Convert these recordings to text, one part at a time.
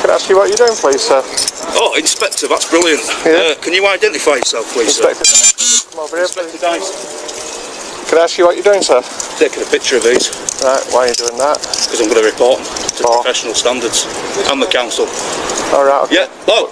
Can I ask you what you're doing, please, sir? Oh, Inspector, that's brilliant. Yeah. Can you identify yourself, please, Inspector, sir? come over here, Inspector please. Dice. Can I ask you what you're doing, sir? Taking a picture of these. Right, why are you doing that? Because I'm going to report them to professional standards and the council. All right, okay. Yeah, oh,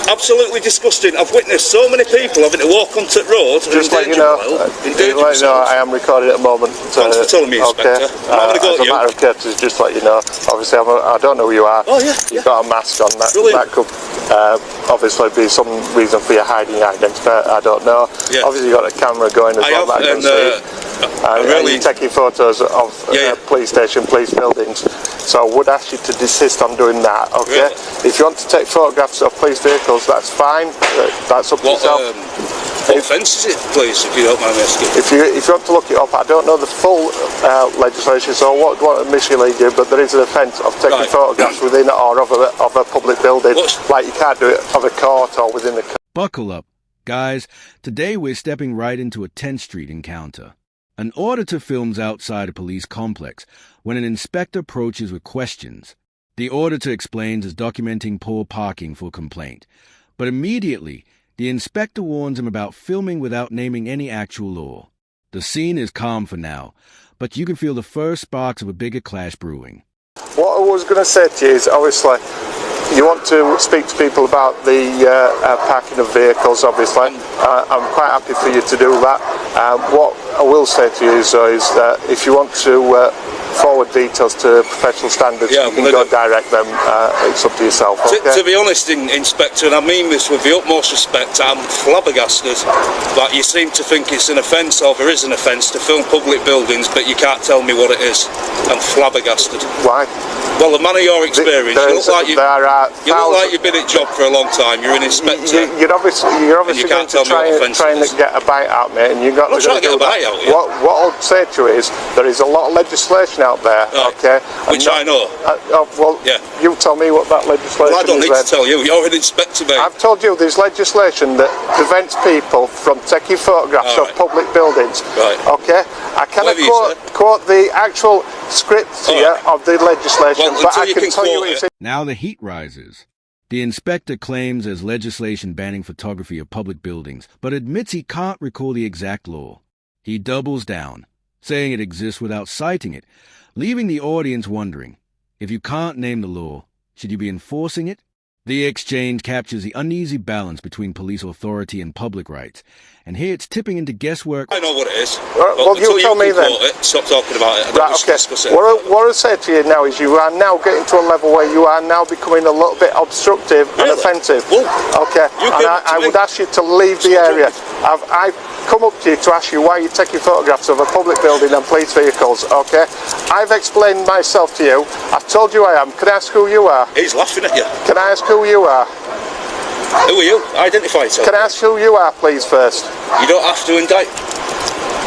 absolutely disgusting. I've witnessed so many people having to walk onto the road and Just let you know, I am recording at the moment. Thanks for telling me, Inspector. Okay. I'm going to go as a matter of courtesy, just let you know. Obviously, I don't know who you are. Oh, yeah. You've got a mask on. That could obviously be some reason for you hiding your identity. I don't know. Yeah. Obviously, you've got a camera going as well that I can see. And you're taking photos of police station, police buildings. So I would ask you to desist on doing that, okay? Really? If you want to take photographs of police vehicles, that's fine. That's up to yourself. What offence is it, please, if you don't mind me asking? If you want to look it up, I don't know the full legislation, so I won't want to mislead you, but there is an offence of taking photographs within or of a public building. Like you can't do it of a court or within a court. Buckle up, guys. Today we're stepping right into a 10th Street encounter. An auditor films outside a police complex when an inspector approaches with questions. The auditor explains as documenting poor parking for complaint. But immediately, the inspector warns him about filming without naming any actual law. The scene is calm for now, but you can feel the first sparks of a bigger clash brewing. What I was going to say to you is, obviously, you want to speak to people about the parking of vehicles, obviously. I'm quite happy for you to do that. What I will say to you is that if you want to forward details to professional standards, you can go direct them. It's up to yourself. Okay? To be honest, Inspector, and I mean this with the utmost respect, I'm flabbergasted that you seem to think it's an offence, or there is an offence, to film public buildings, but you can't tell me what it is. I'm flabbergasted. Why? Well, the man of your experience, you look like you've been at job for a long time. You're an inspector. You're obviously going to try and get a bite out, mate, and you've got to get a bite out. Yeah. What I'll say to you is there is a lot of legislation out there, okay? Which I know. You tell me what that legislation is. Well, I don't need to tell you. You're an inspector, mate. I've told you there's legislation that prevents people from taking photographs of public buildings. Right. Okay? I cannot quote the actual script here of the legislation, but I can tell you it's... Now the heat rises. The inspector claims there's legislation banning photography of public buildings, but admits he can't recall the exact law. He doubles down, saying it exists without citing it, leaving the audience wondering, if you can't name the law, should you be enforcing it? The exchange captures the uneasy balance between police authority and public rights, and here it's tipping into guesswork. I know what it is. Well, you tell me then. Stop talking about it. Right, okay. What I say to you now is you are now getting to a level where you are now becoming a little bit obstructive and offensive. Well, okay, and I would ask you to leave the area. I've come up to you to ask you why you're taking photographs of a public building and police vehicles, okay? I've explained myself to you. I've told you I am. Can I ask who you are? He's laughing at you. Can I ask who you are? Who are you? Identify yourself. Can I ask who you are, please, first? You don't have to indict.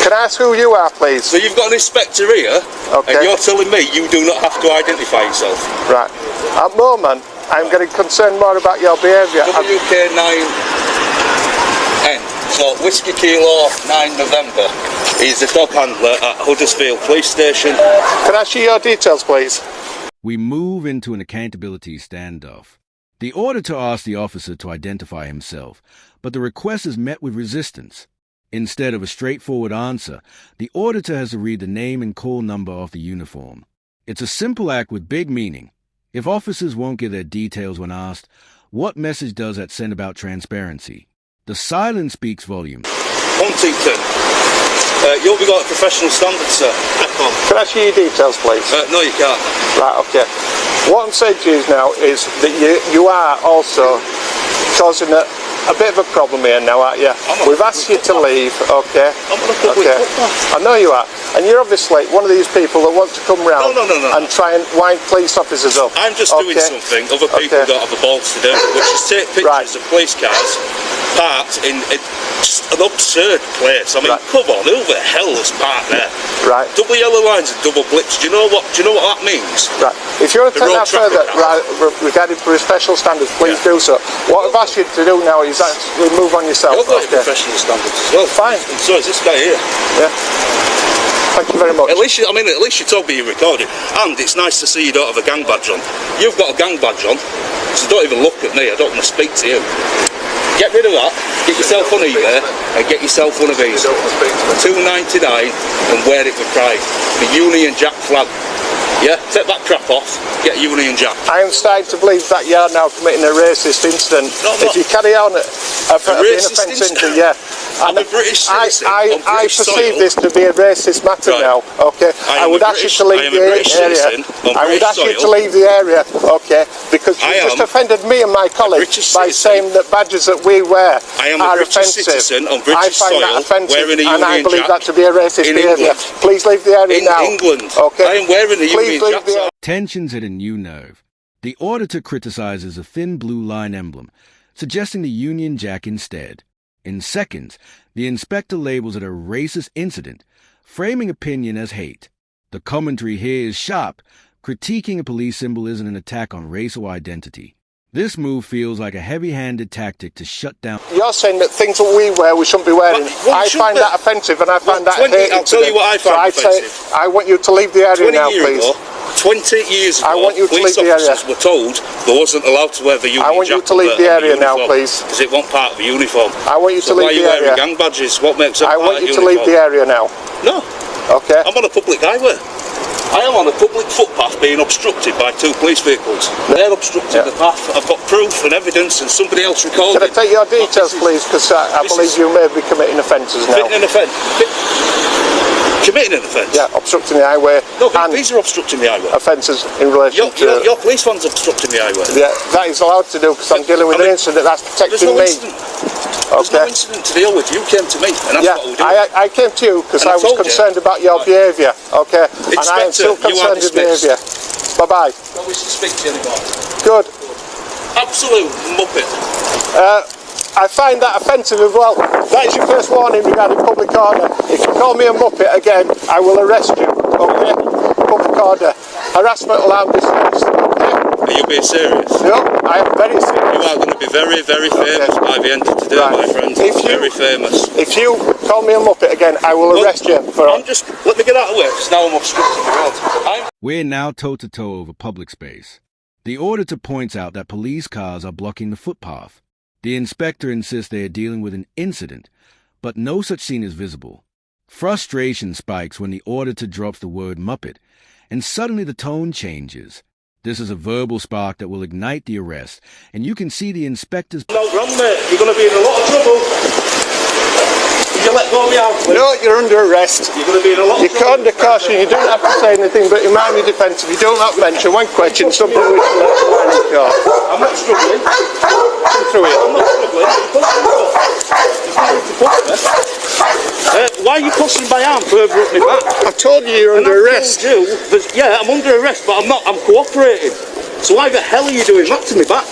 Can I ask who you are, please? So you've got an inspector here, and you're telling me you do not have to identify yourself? Right. At the moment, I'm getting concerned more about your behaviour. WK9N, so Whiskey Kilo 9 November. He's the dog handler at Huddersfield Police Station. Can I ask you your details, please? We move into an accountability standoff. The auditor asks the officer to identify himself, but the request is met with resistance. Instead of a straightforward answer, the auditor has to read the name and call number of the uniform. It's a simple act with big meaning. If officers won't give their details when asked, what message does that send about transparency? The silence speaks volumes. Huntington, you'll be got a professional standard, sir. Can I ask you your details, please? No, you can't. Right, okay. What I'm saying to you now is that you are also causing a bit of a problem here now, aren't you? We've asked you to leave, okay? I know you are. And you're obviously one of these people that want to come round and try and wind police officers up. I'm just doing something other people don't have the balls to do, which is take pictures of police cars parked in just an absurd place. I mean, come on, who the hell is parked there? Right. Double yellow lines and double blips. Do you know what that means? Right. If you want to take that further, regarding special standards, please do so. What I've asked you to do now is actually move on yourself. You've got professional standards as well. Fine. And so is this guy here. Yeah. Thank you very much. At least you told me you recorded. And it's nice to see you don't have a gang badge on. You've got a gang badge on, so don't even look at me. I don't want to speak to you. Get rid of that, get yourself on eBay and get yourself one of these. $2.99 and wear it with pride. The Union Jack flag. Yeah, take that crap off, get a Union Jack. I am starting to believe that you are now committing a racist incident. If you carry on being offensive, yeah. I'm a British citizen. I perceive this to be a racist matter now, okay? I would ask you to leave the area. I would ask you to leave the area, okay? Because you just offended me and my colleagues by saying that badges that we wear are offensive. I find that offensive and I believe that to be a racist behaviour. Please leave the area now. In England, okay? I am wearing a Union Jack. Tensions hit a new nerve. The auditor criticizes a thin blue line emblem, suggesting the Union Jack instead. In seconds, the inspector labels it a racist incident, framing opinion as hate. The commentary here is sharp, critiquing a police symbol isn't an attack on race or identity. This move feels like a heavy-handed tactic to shut down... You're saying that things that we wear we shouldn't be wearing. I find that offensive and I find that hate. I'll tell you what I find offensive. I want you to leave the area now, please. 20 years ago, I want you to police leave the area. officers were told they wasn't allowed to wear the Union Jack. I want you to leave the area now, please. Because it wasn't part of the uniform. I want you to leave the area. Why are you wearing gang badges? What makes it part of the uniform? I want you to leave the area now. No. Okay. I'm on a public highway. I am on a public footpath being obstructed by 2 police vehicles. They're obstructing the path. I've got proof and evidence and somebody else recorded. Can I take your details, please? Because I believe you may be committing offences now. Committing an offence? Committing an offence? Yeah, obstructing the highway. No, these are obstructing the highway. Offences in relation to... Your police van's obstructing the highway. Yeah, that is allowed to do because I'm dealing with an incident that's protecting me. There's no incident to deal with. You came to me, and that's what we're doing. I came to you because I was concerned about your behaviour, okay? And I am still concerned with behaviour. Bye-bye. Don't wish to speak to you anymore. Good. Absolute muppet. I find that offensive as well. That is your first warning regarding public order. If you call me a muppet again, I will arrest you, okay? Public order. Harassment allowed dismissed, okay? Are you being serious? No, I am very serious. You are going to be very, very famous by the end of today, my friend. Very famous. If you call me a muppet again, I will arrest you for... Let me get out of the way, because now I'm obstructing the road. We're now toe-to-toe over public space. The auditor points out that police cars are blocking the footpath. The inspector insists they are dealing with an incident, but no such scene is visible. Frustration spikes when the auditor drops the word Muppet, and suddenly the tone changes. This is a verbal spark that will ignite the arrest, and you can see the inspector's... No, run, mate. You're going to be in a lot of trouble. If you let go of me out, please. No, you're under arrest. You're going to be in a lot of trouble. You're under caution. You don't have to say anything, but in my defence, if you don't have mention one question, something which will let you line in court. I'm not struggling. Come through it. I'm not struggling. Why are you pushing my arm further up my back? I told you you're under arrest. Yeah, I'm under arrest, but I'm not. I'm cooperating. So why the hell are you doing that to me back?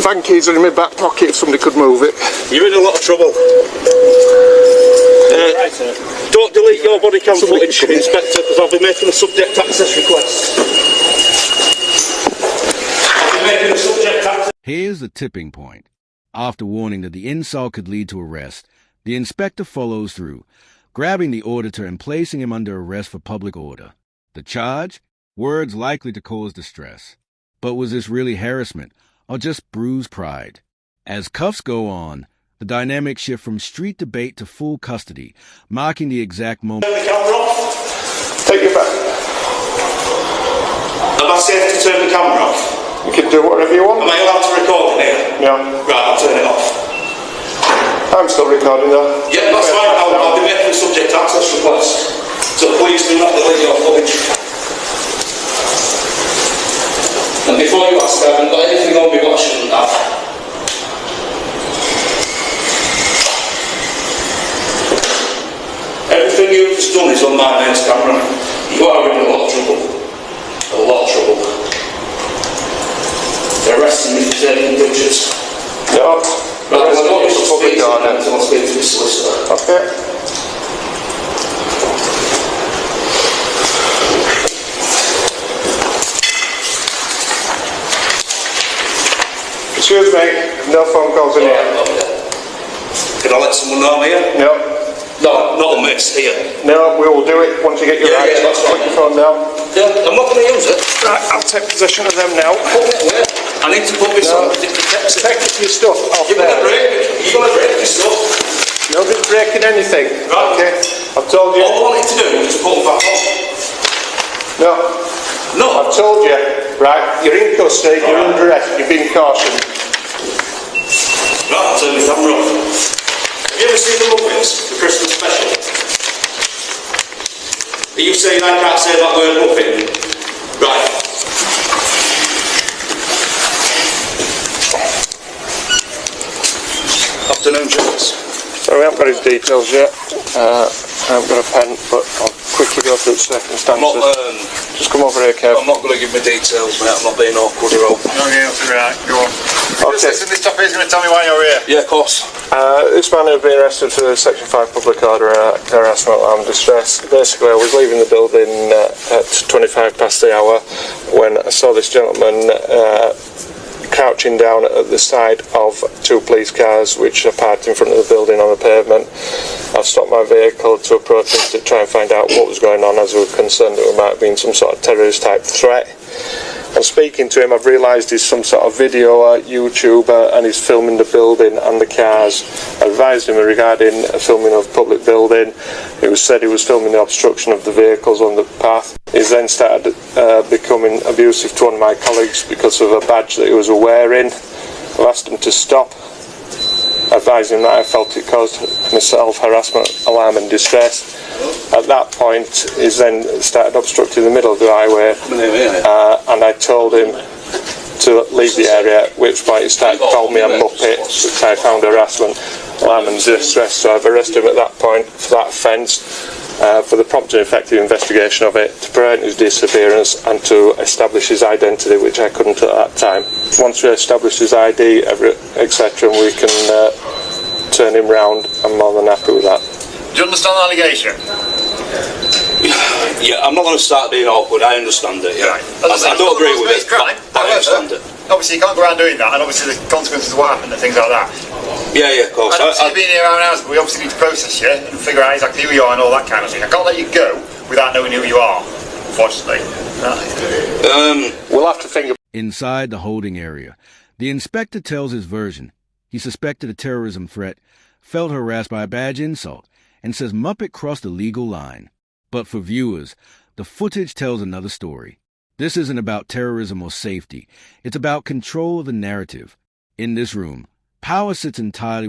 Van keys are in my back pocket if somebody could move it. You're in a lot of trouble. Don't delete your body cam footage, Inspector, because I'll be making a subject access request. I'll be making a subject access... Here's the tipping point. After warning that the insult could lead to arrest, the inspector follows through, grabbing the auditor and placing him under arrest for public order. The charge? Words likely to cause distress. But was this really harassment, or just bruised pride? As cuffs go on, the dynamics shift from street debate to full custody, marking the exact moment... Turn the camera off. Take it back. Am I safe to turn the camera off? You can do whatever you want. Am I allowed to record it here? No. Right, I'll turn it off. I'm still recording though. Yeah, that's fine. I'll be making a subject access request. So please do not delete your footage. And before you ask, I haven't got anything on me what I shouldn't have. Everything you've just done is on my mate's camera. You are in a lot of trouble. A lot of trouble. They're arresting me for taking pictures. No. Right, I don't wish to speak to them until I speak to the solicitor. Okay. Excuse me, no phone calls in here. Can I let someone know I'm here? No. No, not on this, here. No, we will do it once you get your rights. That's Put your phone down. Yeah, I'm not going to use it. Right, I'll take possession of them now. I need to put this on. It protects it. Take your stuff off You're there. You're going to break this stuff. Nobody's breaking anything. Right. Okay, I've told you. All I wanted to do was just put them back on. No. No. I've told you. Right, you're in custody, you're under arrest, you've been cautioned. Right, I'll turn the camera off. Have you ever seen the Muppets, the Christmas special? Are you saying I can't say that word Muppet? Right. Afternoon, Justice. So we haven't got his details yet. I haven't got a pen, but I'll quickly go through the circumstances. Just come over here, Kev. I'm not going to give my details, mate. I'm not being awkward at all. Okay, right, go on. Okay. This top is going to tell me why you're here. Yeah, of course. This man has been arrested for Section 5 public order, harassment, alarm, distress. Basically, I was leaving the building at 25 past the hour when I saw this gentleman crouching down at the side of two police cars which are parked in front of the building on the pavement. I stopped my vehicle to approach him to try and find out what was going on, as we were concerned that it might have been some sort of terrorist type threat. On speaking to him, I've realised he's some sort of video YouTuber and he's filming the building and the cars. I advised him regarding filming of public building. He said he was filming the obstruction of the vehicles on the path. He's then started becoming abusive to one of my colleagues because of a badge that he was wearing. I've asked him to stop, advising that I felt it caused myself harassment, alarm and distress. At that point, he's then started obstructing the middle of the highway, and I told him to leave the area, at which point he started to call me a muppet, which I found harassment, alarm and distress. So I've arrested him at that point for that offence, for the prompt and effective investigation of it, to prevent his disappearance and to establish his identity, which I couldn't at that time. Once we establish his ID, etc., we can turn him round. I'm more than happy with that. Do you understand the allegation? Yeah, I'm not going to start being awkward. I understand it. Yeah, I don't agree with it. Crime. I understand it. Obviously, you can't go around doing that, and obviously the consequences of what happened and things like that. Yeah, of course. And obviously, you've been here around hours, but we obviously need to process you and figure out exactly who you are and all that kind of thing. I can't let you go without knowing who you are, unfortunately. We'll have to think. Inside the holding area, the inspector tells his version. He suspected a terrorism threat, felt harassed by a badge insult, and says Muppet crossed the legal line. But for viewers, the footage tells another story. This isn't about terrorism or safety. It's about control of the narrative. In this room, power sits entirely with